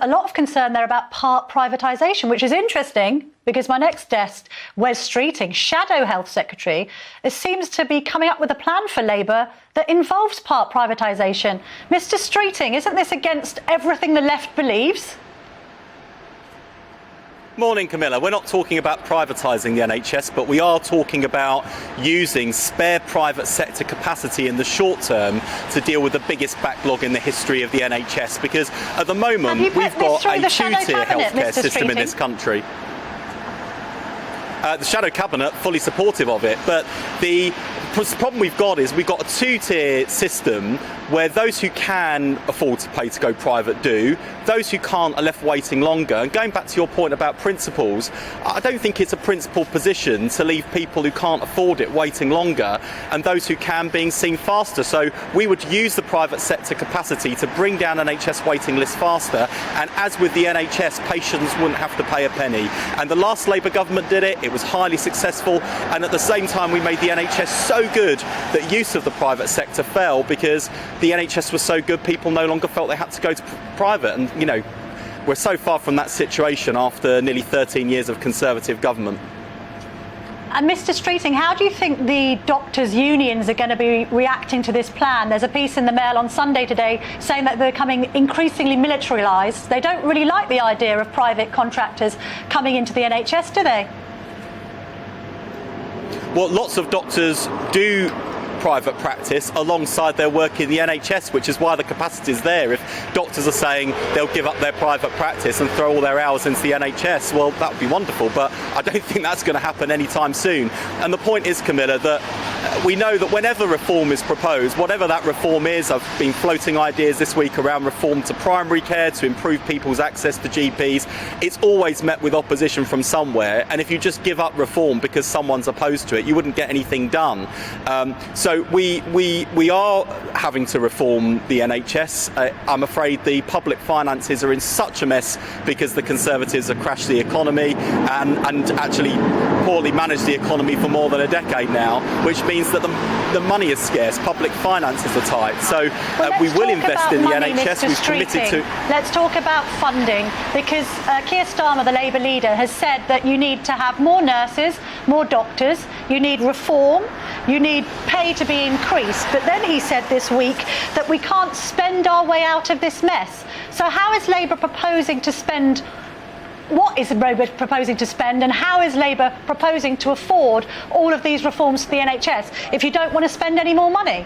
A lot of concern there about part privatisation, which is interesting because my next guest, Wes Streeting, Shadow Health Secretary, seems to be coming up with a plan for Labour that involves part privatisation. Mr Streeting, isn't this against everything the left believes? Morning, Camilla. We're not talking about privatising the NHS, but we are talking about using spare private sector capacity in the short term to deal with the biggest backlog in the history of the NHS, because at the moment we've got a two-tier healthcare system in this country. The Shadow Cabinet, fully supportive of it, but the problem we've got is we've got a two-tier system where those who can afford to pay to go private do, those who can't are left waiting longer. And going back to your point about principles, I don't think it's a principled position to leave people who can't afford it waiting longer and those who can being seen faster. So we would use the private sector capacity to bring down NHS waiting lists faster, and as with the NHS, patients wouldn't have to pay a penny. And the last Labour government did it, it was highly successful, and at the same time we made the NHS so good that use of the private sector fell because the NHS was so good people no longer felt they had to go to private. And you know, we're so far from that situation after nearly 13 years of Conservative government. And Mr Streeting, how do you think the doctors' unions are going to be reacting to this plan? There's a piece in the Mail on Sunday today saying that they're becoming increasingly militarised. They don't really like the idea of private contractors coming into the NHS, do they? Well, lots of doctors do private practice alongside their work in the NHS, which is why the capacity is there. If doctors are saying they'll give up their private practice and throw all their hours into the NHS, well, that would be wonderful, but I don't think that's going to happen anytime soon. And the point is, Camilla, that we know that whenever reform is proposed, whatever that reform is, I've been floating ideas this week around reform to primary care to improve people's access to GPs, it's always met with opposition from somewhere, and if you just give up reform because someone's opposed to it, you wouldn't get anything done. So we are having to reform the NHS. I'm afraid the public finances are in such a mess because the Conservatives have crashed the economy and actually poorly managed the economy for more than a decade now, which means that the money is scarce, public finances are tight. So we will invest in the NHS. We've committed to... Let's talk about funding, because Keir Starmer, the Labour leader, has said that you need to have more nurses, more doctors, you need reform, you need pay to be increased. But then he said this week that we can't spend our way out of this mess. So how is Labour proposing to spend? What is Labour proposing to spend, and how is Labour proposing to afford all of these reforms to the NHS if you don't want to spend any more money?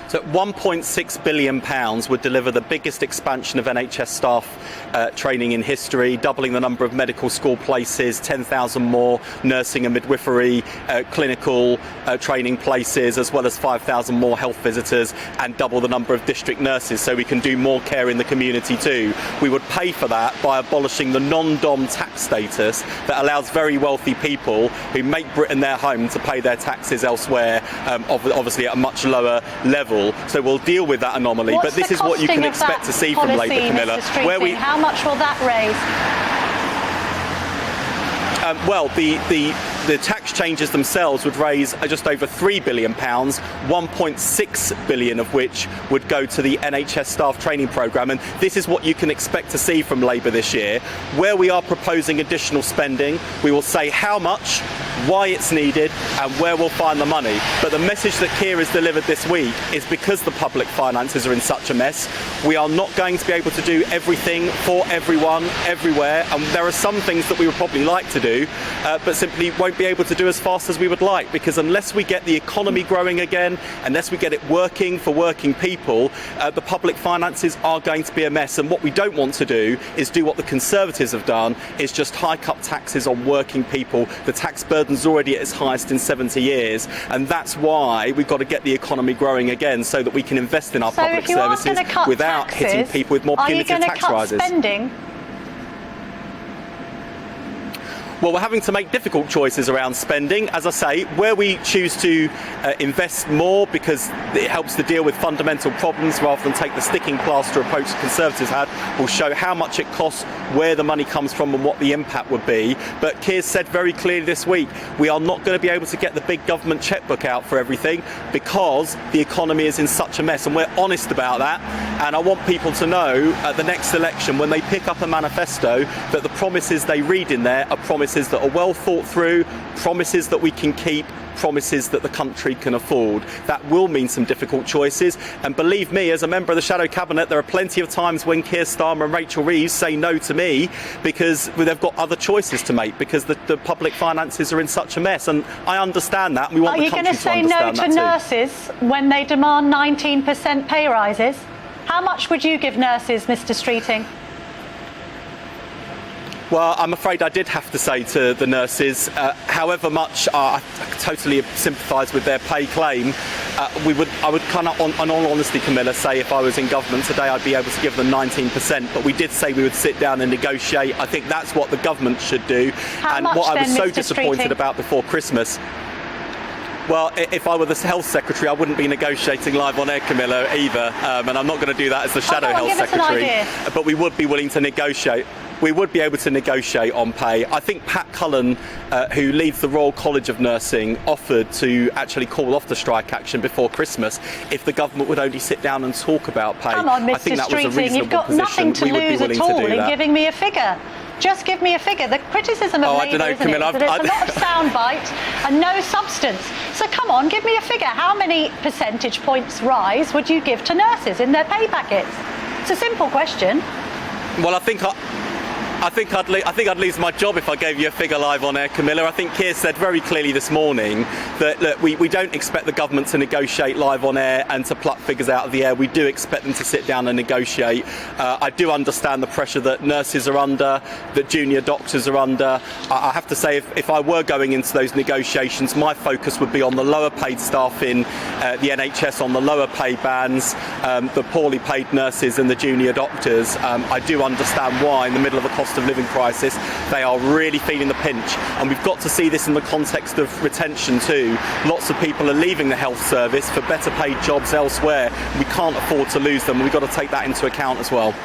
So £1.6 billion would deliver the biggest expansion of NHS staff training in history, doubling the number of medical school places, 10,000 more nursing and midwifery clinical training places, as well as 5,000 more health visitors, and double the number of district nurses so we can do more care in the community too. We would pay for that by abolishing the non-dom tax status that allows very wealthy people who make Britain their home to pay their taxes elsewhere, obviously at a much lower level. So we'll deal with that anomaly. What's but this is what you can expect to see from Labour, Camilla. How much will that raise? Well, the tax changes themselves would raise just over £3 billion, 1.6 billion of which would go to the NHS staff training programme. And this is what you can expect to see from Labour this year. Where we are proposing additional spending, we will say how much, why it's needed, and where we'll find the money. But the message that Keir has delivered this week is because the public finances are in such a mess, we are not going to be able to do everything for everyone, everywhere. And there are some things that we would probably like to do, but simply won't be able to do as fast as we would like, because unless we get the economy growing again, unless we get it working for working people, the public finances are going to be a mess. And what we don't want to do is do what the Conservatives have done, is just hike up taxes on working people. The tax burden's already at its highest in 70 years, and that's why we've got to get the economy growing again so that we can invest in our public services without hitting people with more punitive tax rises. Spending? Well, we're having to make difficult choices around spending. As I say, where we choose to invest more because it helps to deal with fundamental problems rather than take the sticking plaster approach the Conservatives had, will show how much it costs, where the money comes from and what the impact would be. But Keir said very clearly this week, we are not going to be able to get the big government chequebook out for everything because the economy is in such a mess, and we're honest about that. And I want people to know at the next election, when they pick up a manifesto, that the promises they read in there are promises that are well thought through, promises that we can keep, promises that the country can afford. That will mean some difficult choices, and believe me, as a member of the Shadow Cabinet, there are plenty of times when Keir Starmer and Rachel Reeves say no to me because they've got other choices to make because the public finances are in such a mess, and I understand that, and we want the country to understand that too. Are you going to say no to nurses when they demand 19% pay rises? How much would you give nurses, Mr. Streeting? Well, I'm afraid I did have to say to the nurses, however much I totally sympathise with their pay claim, I would kind of, on all honesty, Camilla, say if I was in government today, I'd be able to give them 19%. But we did say we would sit down and negotiate. I think that's what the government should do. How much, what I was then, so Mr. disappointed Streeting? about before Christmas. Well, if I were the health secretary, I wouldn't be negotiating live on air, Camilla, either. And I'm not going to do that as the shadow health secretary. But we would be willing to negotiate. We would be able to negotiate on pay. I think Pat Cullen, who leads the Royal College of Nursing, offered to actually call off the strike action before Christmas if the government would only sit down and talk about pay. Come on, Mr. I think that was a Streeting, reasonable you've got nothing to lose at all in giving me a figure. Just give me a figure. The criticism of Labour, isn't it, that it's a lot of soundbite and no substance. So come on, give me a figure. How many percentage points rise would you give to nurses in their pay packets? It's a simple question. Well, I think I'd lose my job if I gave you a figure live on air, Camilla. I think Keir said very clearly this morning that look, we don't expect the government to negotiate live on air and to pluck figures out of the air. We do expect them to sit down and negotiate. I do understand the pressure that nurses are under, that junior doctors are under. I have to say, if I were going into those negotiations, my focus would be on the lower paid staff in the NHS, on the lower pay bands, the poorly paid nurses and the junior doctors. I do understand why, in the middle of a cost of living crisis, they are really feeling the pinch, and we've got to see this in the context of retention too. Lots of people are leaving the health service for better paid jobs elsewhere. We can't afford to lose them. We've got to take that into account as well.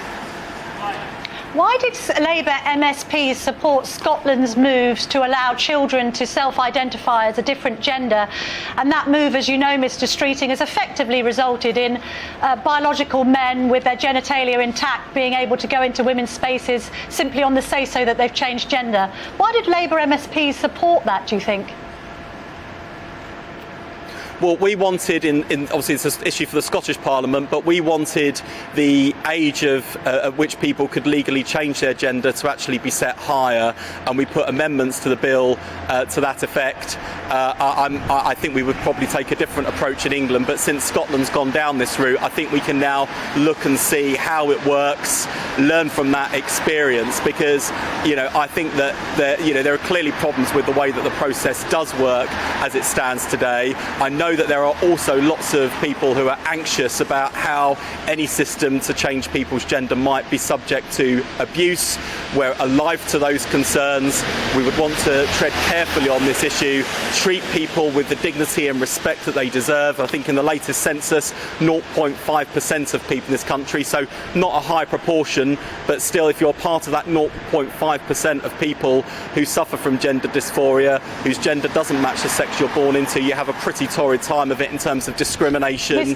Why did Labour MSPs support Scotland's moves to allow children to self-identify as a different gender? And that move, as you know, Mr. Streeting, has effectively resulted in biological men with their genitalia intact being able to go into women's spaces simply on the say-so that they've changed gender. Why did Labour MSPs support that, do you think? Well, we wanted, obviously it's an issue for the Scottish Parliament, but we wanted the age at which people could legally change their gender to actually be set higher, and we put amendments to the bill to that effect. I think we would probably take a different approach in England, but since Scotland's gone down this route, I think we can now look and see how it works, learn from that experience, because I think that there are clearly problems with the way that the process does work as it stands today. I know that there are also lots of people who are anxious about how any system to change people's gender might be subject to abuse. We're alive to those concerns. We would want to tread carefully on this issue, treat people with the dignity and respect that they deserve. I think in the latest census, 0.5% of people in this country, so not a high proportion, but still, if you're part of that 0.5% of people who suffer from gender dysphoria, whose gender doesn't match the sex you're born into, you have a pretty torrid time of it in terms of discrimination,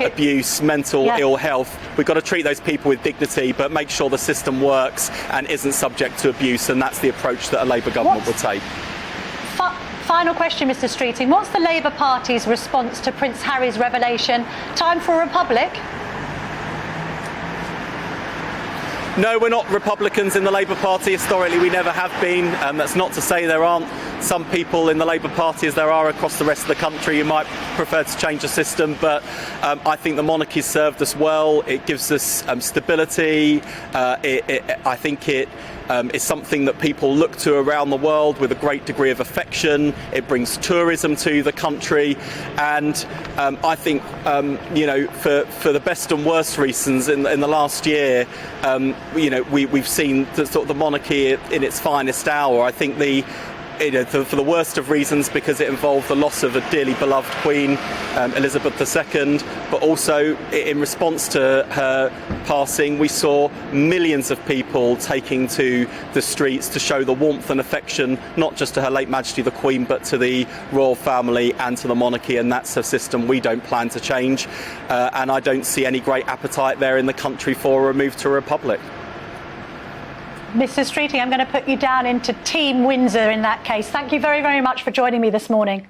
abuse, mental ill health. We've got to treat those people with dignity, but make sure the system works and isn't subject to abuse, and that's the approach that a Labour government will take. Final question, Mr. Streeting. What's the Labour Party's response to Prince Harry's revelation? Time for a republic? No, we're not Republicans in the Labour Party. Historically, we never have been. That's not to say there aren't some people in the Labour Party, as there are across the rest of the country, who might prefer to change the system. But I think the monarchy's served us well. It gives us stability. I think it is something that people look to around the world with a great degree of affection. It brings tourism to the country, and I think for the best and worst reasons in the last year, we've seen the monarchy in its finest hour. I think for the worst of reasons, because it involved the loss of a dearly beloved Queen, Elizabeth II, but also in response to her passing, we saw millions of people taking to the streets to show the warmth and affection, not just to Her late Majesty the Queen, but to the royal family and to the monarchy, and that's a system we don't plan to change, and I don't see any great appetite there in the country for a move to a republic. Mr. Streeting, I'm going to put you down into Team Windsor in that case. Thank you very, very much for joining me this morning.